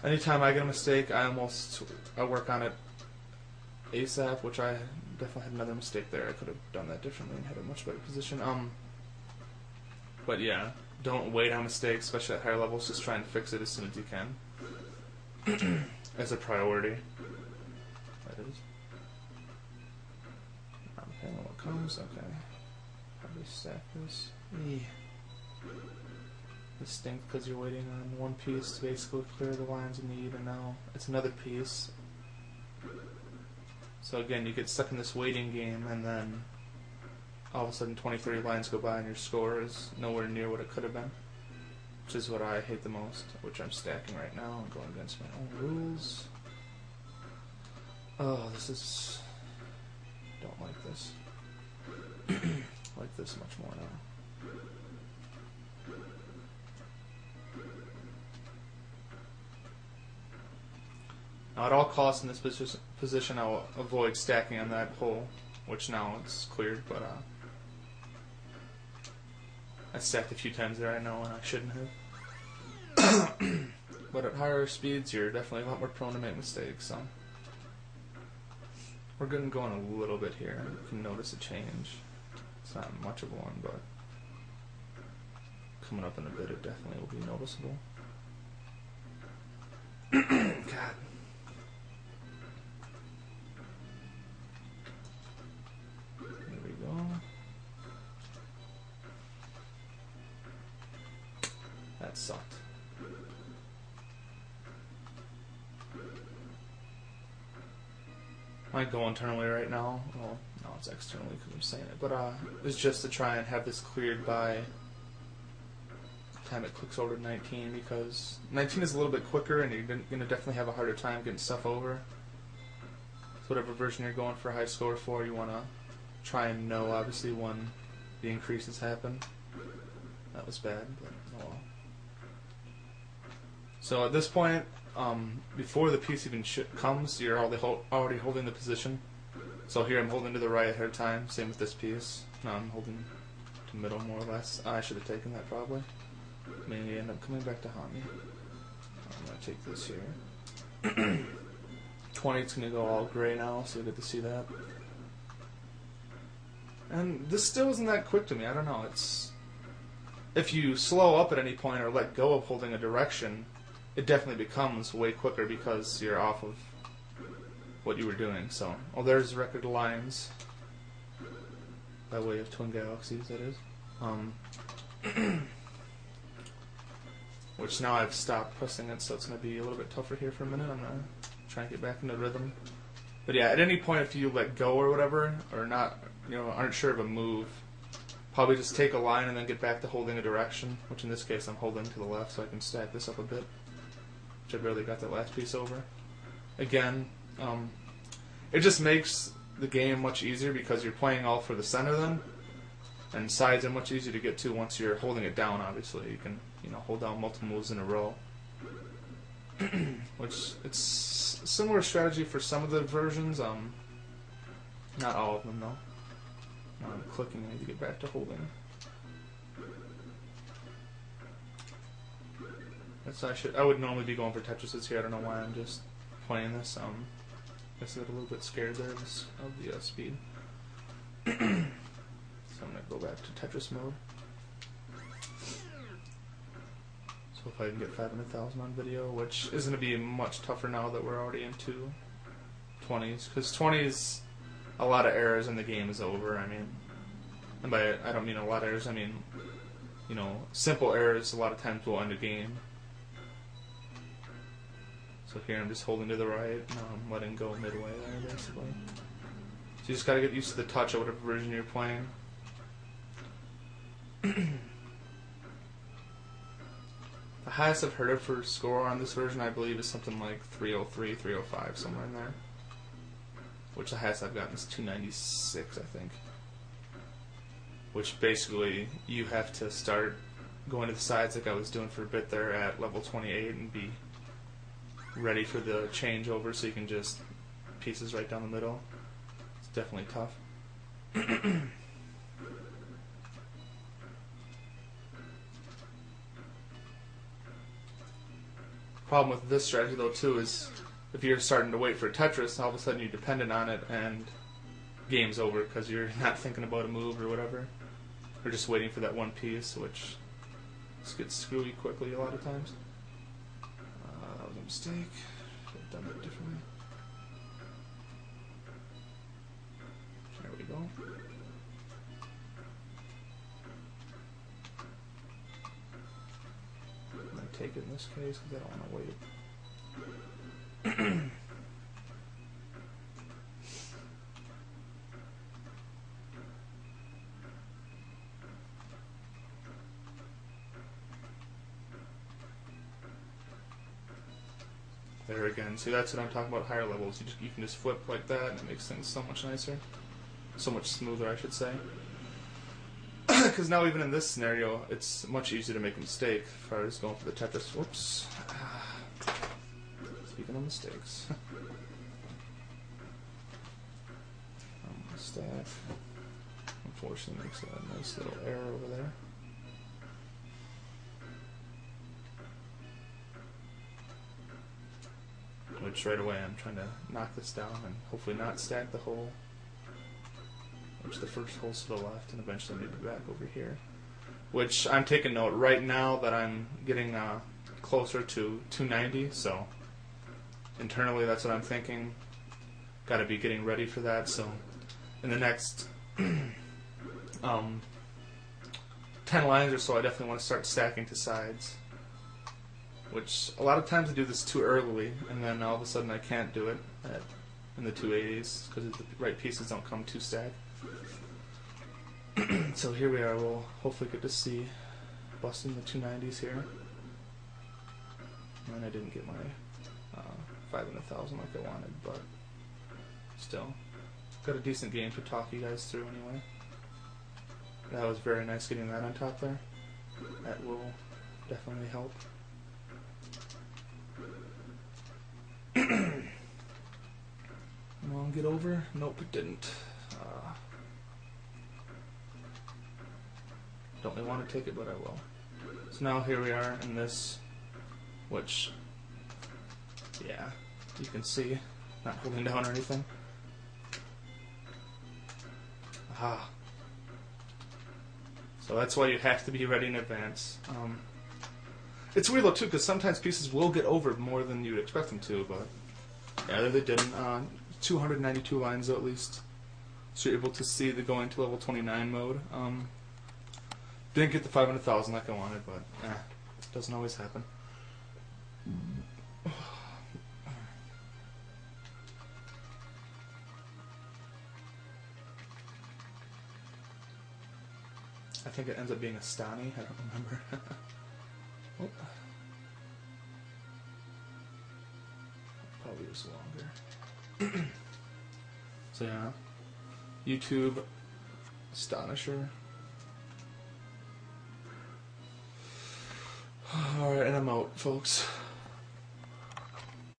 anytime I get a mistake, I work on it ASAP, which I definitely had another mistake there. I could have done that differently and had a much better position. But yeah, don't wait on mistakes, especially at higher levels. Just try and fix it as soon as you can, as a priority. That is. I'm paying on what comes. Okay. How do we stack this? This stinks because you're waiting on one piece to basically clear the lines you need, and now it's another piece. So again, you get stuck in this waiting game, and then all of a sudden 20-30 lines go by and your score is nowhere near what it could have been. Which is what I hate the most, which I'm stacking right now. I'm going against my own rules. Oh, this is... don't like this. Like this much more now. Now, at all costs in this position, I'll avoid stacking on that hole, which now it's cleared, but I stacked a few times there, I know, and I shouldn't have. But at higher speeds, you're definitely a lot more prone to make mistakes, so we're going a little bit here. You can notice a change. It's not much of one, but coming up in a bit, it definitely will be noticeable. God. That sucked. My goal internally right now, well, no, it's externally because I'm saying it, but is just to try and have this cleared by the time it clicks over to 19, because 19 is a little bit quicker and you're going to definitely have a harder time getting stuff over. So whatever version you're going for a high score for, you want to try and know, obviously, when the increases happen. That was bad, but oh well. So at this point, before the piece even comes, you're already holding the position. So here I'm holding to the right ahead of time, same with this piece. Now I'm holding to middle more or less. I should have taken that probably. Maybe end up coming back to haunt me. I'm going to take this here. 20, it's going to go all gray now, so you get to see that. And this still isn't that quick to me, I don't know. It's if you slow up at any point or let go of holding a direction, it definitely becomes way quicker because you're off of what you were doing. So, oh, there's record lines by way of twin galaxies, that is. Which now I've stopped pressing it, so it's going to be a little bit tougher here for a minute. I'm going to try and get back into rhythm. But yeah, at any point if you let go or whatever, or not, aren't sure of a move, probably just take a line and then get back to holding a direction, which in this case I'm holding to the left so I can stack this up a bit. I barely got that last piece over. Again, it just makes the game much easier because you're playing all for the center then, and sides are much easier to get to once you're holding it down. Obviously, you can hold down multiple moves in a row, which it's a similar strategy for some of the versions. Not all of them though. Now I'm clicking. I need to get back to holding. I would normally be going for Tetris here. I don't know why I'm just playing this. I guess I got a little bit scared there of the speed. So I'm going to go back to Tetris mode. So if I can get 500,000 on video, which is going to be much tougher now that we're already into 20s. Because 20s, a lot of errors and the game is over. I mean, and by I don't mean a lot of errors. I mean, simple errors a lot of times will end a game. So here I'm just holding to the right, now I'm letting go midway there basically. So you just gotta get used to the touch of whatever version you're playing. The highest I've heard of for score on this version I believe is something like 303, 305, somewhere in there. Which the highest I've gotten is 296, I think. Which basically you have to start going to the sides like I was doing for a bit there at level 28 and be ready for the changeover so you can just pieces right down the middle. It's definitely tough. problem with this strategy though too is if you're starting to wait for a Tetris, all of a sudden you're dependent on it and game's over because you're not thinking about a move or whatever. Or just waiting for that one piece, which just gets screwy quickly a lot of times. That was a mistake. Should have done it differently. There we go. I'm going to take it in this case because I don't want to wait. There again, see that's what I'm talking about, higher levels. You can just flip like that and it makes things so much nicer. So much smoother, I should say. Because now even in this scenario, it's much easier to make a mistake as far as going for the Tetris. Whoops. Speaking of mistakes. Stack. Unfortunately makes a nice little error over there. Which right away I'm trying to knock this down and hopefully not stack the hole. Which the first hole's to the left and eventually maybe back over here. Which I'm taking note right now that I'm getting closer to 290, so internally that's what I'm thinking. Gotta be getting ready for that, so in the next 10 lines or so I definitely want to start stacking to sides. Which a lot of times I do this too early, and then all of a sudden I can't do it in the 280s because the right pieces don't come too stacked. So here we are. We'll hopefully get to see busting the 290s here. And I didn't get my 500,000 like I wanted, but still got a decent game to talk you guys through anyway. That was very nice getting that on top there. That will definitely help. Come on, get over. Nope, it didn't. Don't really want to take it, but I will. So now here we are in this, which, yeah, you can see, not holding down or anything. Aha. So that's why you have to be ready in advance. It's weird though too, because sometimes pieces will get over more than you'd expect them to, but yeah, they didn't. 292 lines though, at least, so you're able to see the going to level 29 mode. Didn't get the 500,000 like I wanted, but it doesn't always happen. I think it ends up being a Stani. I don't remember. Oh. Probably was longer. So yeah, YouTube Astonisher. Alright, and I'm out, folks.